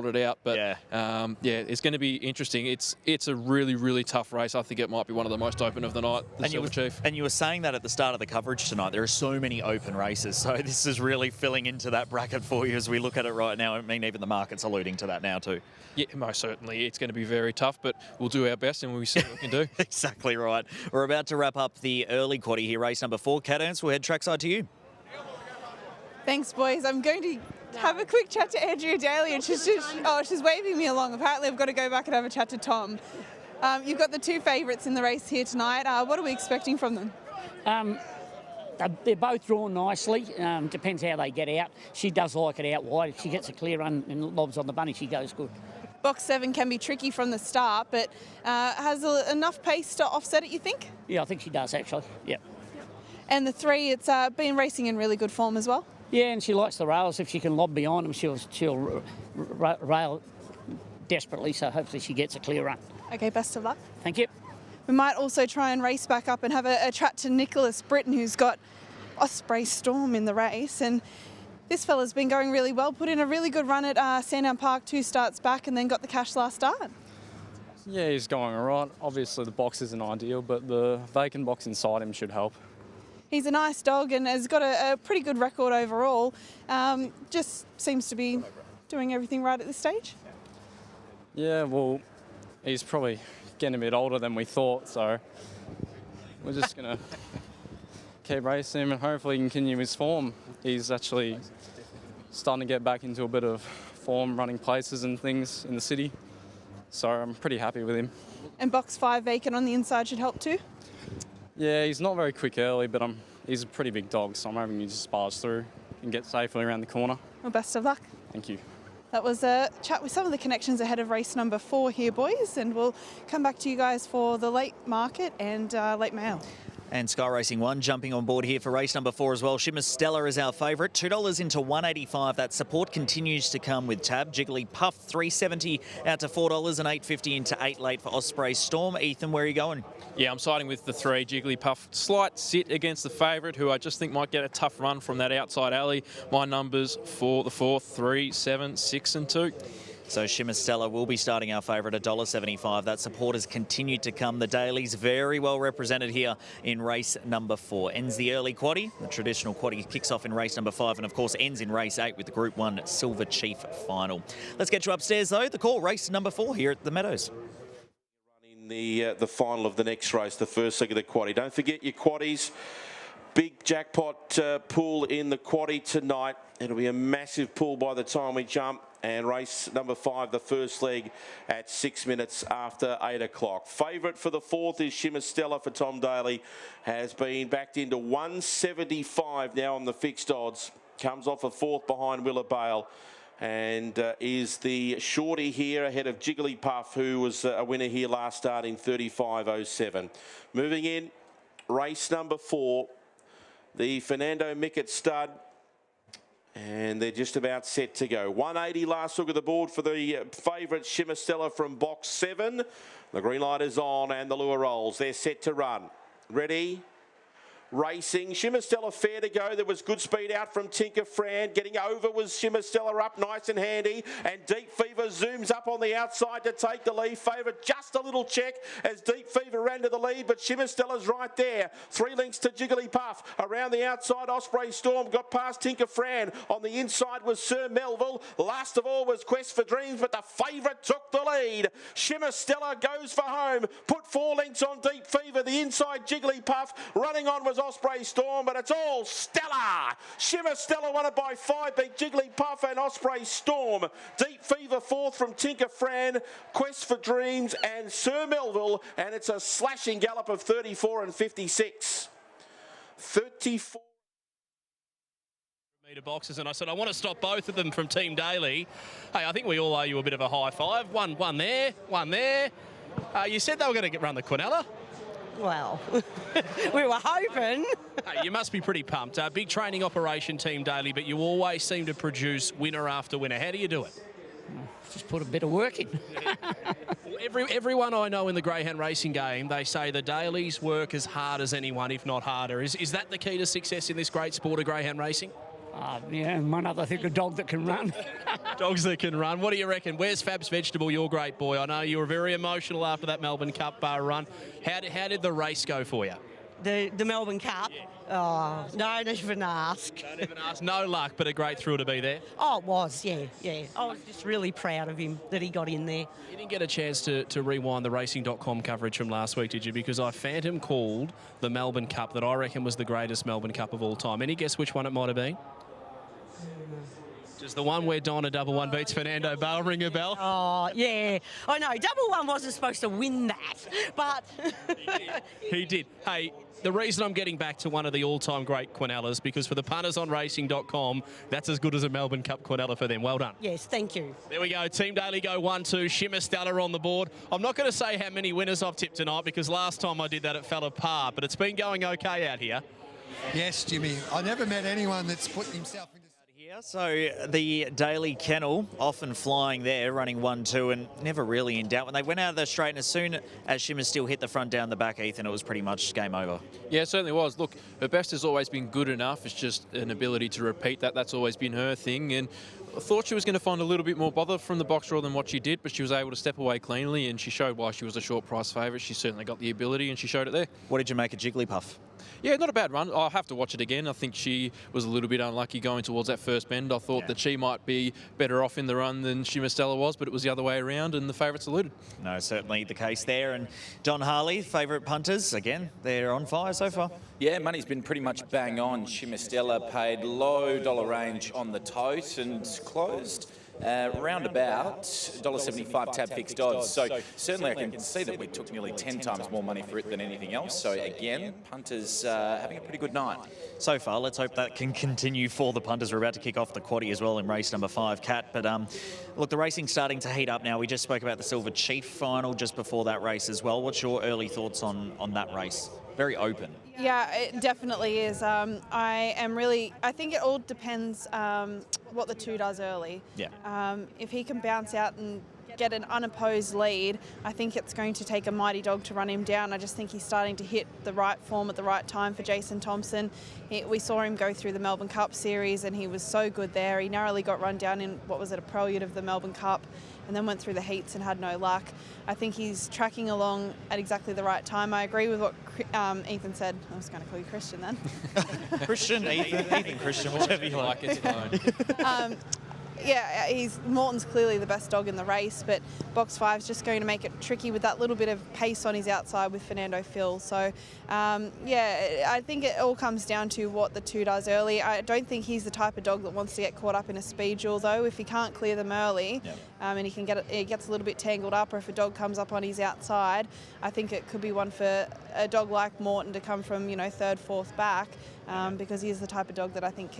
it out, but Yeah. yeah, it's going to be interesting. It's a really, really tough race. I think it might be one of the most open of the night, the Silver Chief. And you were saying that at the start of the coverage tonight. There are so many open races, so this is really filling into that bracket for you as we look at it right now. I mean, even the market's alluding to that now too. Yeah, most certainly. It's going to be very tough, but we'll do our best and we'll see what we can do. Exactly right. We're about to wrap up the early quaddie here, race number 4. Cat Ernst, we'll head trackside to you. Thanks, boys. I'm going to have a quick chat to Andrea Daly, and she's waving me along. Apparently, I've got to go back and have a chat to Tom. You've got the 2 favourites in the race here tonight. What are we expecting from them? They're both drawn nicely. Depends how they get out. She does like it out wide. If she gets a clear run and lobs on the bunny, she goes good. Box 7 can be tricky from the start, but has enough pace to offset it, you think? Yeah, I think she does, actually. Yep. And the 3, it's been racing in really good form as well. Yeah, and she likes the rails. If she can lob behind them, she'll rail desperately, so hopefully she gets a clear run. Okay, best of luck. Thank you. We might also try and race back up and have a chat to Nicholas Britton, who's got Osprey Storm in the race. And this fella's been going really well, put in a really good run at Sandown Park 2 starts back and then got the cash last start. Yeah, he's going all right. Obviously the box isn't ideal, but the vacant box inside him should help. He's a nice dog and has got a pretty good record overall. Just seems to be doing everything right at this stage. Yeah, well, he's probably getting a bit older than we thought, so we're just going to keep racing him and hopefully continue his form. He's actually starting to get back into a bit of form, running places and things in the city, so I'm pretty happy with him. And box 5 vacant on the inside should help too? Yeah, he's not very quick early, but he's a pretty big dog, so I'm hoping he just spars through and gets safely around the corner. Well, best of luck. Thank you. That was a chat with some of the connections ahead of race number 4 here, boys, and we'll come back to you guys for the late market and late mail. And Sky Racing 1 jumping on board here for race number 4 as well. Shimmer Stella is our favourite. $2 into $1.85. That support continues to come with Tab. Jiggly Puff, $3.70 out to $4 and $8.50 into 8 late for Osprey Storm. Ethan, where are you going? Yeah, I'm siding with the 3, Jiggly Puff. Slight sit against the favourite, who I just think might get a tough run from that outside alley. My numbers for the 4th, 3, 7, 6 and 2. So Shimmer Stella will be starting our favourite at $1.75. That support has continued to come. The Dailies very well represented here in race number 4. Ends the early quaddie. The traditional quaddie kicks off in race number 5 and, of course, ends in race 8 with the Group 1 Silver Chief final. Let's get you upstairs, though. The call, race number 4 here at the Meadows. Running the final of the next race, the first leg of the quaddie. Don't forget your quaddies. Big jackpot pool in the quaddie tonight. It'll be a massive pool by the time we jump. And race number 5, the first leg at 6 minutes after 8 o'clock. Favourite for the 4th is Shimmer Stella for Tom Daly. Has been backed into 175 now on the fixed odds. Comes off a 4th behind Willabale. And is the shorty here ahead of Jiggly Puff, who was a winner here last start in 35.07. Moving in, race number 4, the Fernando Mickett stud. And they're just about set to go. 180 last look at the board for the favourite Shimmer Stella from box 7. The green light is on and the lure rolls. They're set to run. Ready? Racing. Shimmer Stella fair to go. There was good speed out from Tinker Fran. Getting over was Shimmer Stella up nice and handy. And Deep Fever zooms up on the outside to take the lead. Favourite just a little check as Deep Fever ran to the lead, but Shimmer Stella's right there. 3 lengths to Jiggly Puff. Around the outside, Osprey Storm got past Tinker Fran. On the inside was Sir Melville. Last of all was Quest for Dreams, but the favourite took the lead. Shimmer Stella goes for home. Put 4 lengths on Deep Fever. The inside Jiggly Puff. Running on was Osprey Storm, but it's all Stella. Shimmer Stella won it by 5, beat Jiggly Puff and Osprey Storm. Deep Fever 4th from Tinker Fran, Quest for Dreams and Sir Melville, and it's a slashing gallop of 34 and 56. 34 metre boxes, and I said I want to stop both of them from Team Daly. Hey, I think we all owe you a bit of a high five. One there, one there. You said they were going to run the Quinella. Well, we were hoping. Hey, you must be pretty pumped. Big training operation, Team Daly, but you always seem to produce winner after winner. How do you do it? Just put a bit of work in. Well, everyone I know in the greyhound racing game, they say the Dailies work as hard as anyone, if not harder. Is that the key to success in this great sport of greyhound racing? Yeah, and one other thing, a dog that can run. Dogs that can run. What do you reckon? Where's Fab's Vegetable, your great boy? I know you were very emotional after that Melbourne Cup run. How did the race go for you? The Melbourne Cup? Yeah. Oh, don't even ask. Don't even ask. No luck, but a great thrill to be there. Oh, it was, yeah. I was just really proud of him that he got in there. You didn't get a chance to rewind the racing.com coverage from last week, did you? Because I phantom called the Melbourne Cup that I reckon was the greatest Melbourne Cup of all time. Any guess which one it might have been? Does the one where Donna Double One beats Fernando Bale ring a bell? Oh, yeah. I know, Double One wasn't supposed to win that, but... He did. Hey, the reason I'm getting back to one of the all-time great Quinellas, because for the punters on racing.com, that's as good as a Melbourne Cup Quinella for them. Well done. Yes, thank you. There we go. Team Daly go 1-2. Shimmer Stella on the board. I'm not going to say how many winners I've tipped tonight, because last time I did that it fell apart, but it's been going okay out here. Yes, Jimmy. I never met anyone that's put himself into... So the Daily Kennel often flying there, running 1-2 and never really in doubt. When they went out of the straight, and as soon as Shimmer still hit the front down the back, Ethan, it was pretty much game over. Yeah, it certainly was. Look, her best has always been good enough. It's just an ability to repeat that. That's always been her thing. And I thought she was going to find a little bit more bother from the box draw than what she did, but she was able to step away cleanly, and she showed why she was a short price favourite. She certainly got the ability, and she showed it there. What did you make of Jigglypuff? Yeah, not a bad run. I'll have to watch it again. I think she was a little bit unlucky going towards that first bend. I thought that she might be better off in the run than Shimmer Stella was, but it was the other way around, and the favourites eluded. No, certainly the case there. And Don Harley, favourite punters, again, they're on fire so far. Yeah, money's been pretty much bang on. Shimmer Stella paid low dollar range on the tote and closed around about $1.75 tab fixed odds. So certainly I can see that we took nearly 10 times more money for it than anything else. So again, punters having a pretty good night. So far, let's hope that can continue for the punters. We're about to kick off the quaddie as well in race number 5, Kat. But look, the racing's starting to heat up now. We just spoke about the Silver Chief final just before that race as well. What's your early thoughts on that race? Very open. Yeah, it definitely is. I think it all depends what the 2 does early. Yeah. If he can bounce out and get an unopposed lead, I think it's going to take a mighty dog to run him down. I just think he's starting to hit the right form at the right time for Jason Thompson. We saw him go through the Melbourne Cup series, and he was so good there. He narrowly got run down in, a prelude of the Melbourne Cup, and then went through the heats and had no luck. I think he's tracking along at exactly the right time. I agree with what Ethan said. I was going to call you Christian then. Christian, Ethan, Christian, whatever you like. It's fine. Yeah, Morton's clearly the best dog in the race, but box 5's just going to make it tricky with that little bit of pace on his outside with Fernando Phil. So, yeah, I think it all comes down to what the 2 does early. I don't think he's the type of dog that wants to get caught up in a speed duel, though. If he can't clear them early, and he gets a little bit tangled up, or if a dog comes up on his outside, I think it could be one for a dog like Morton to come from, 3rd, 4th back, because he is the type of dog that I think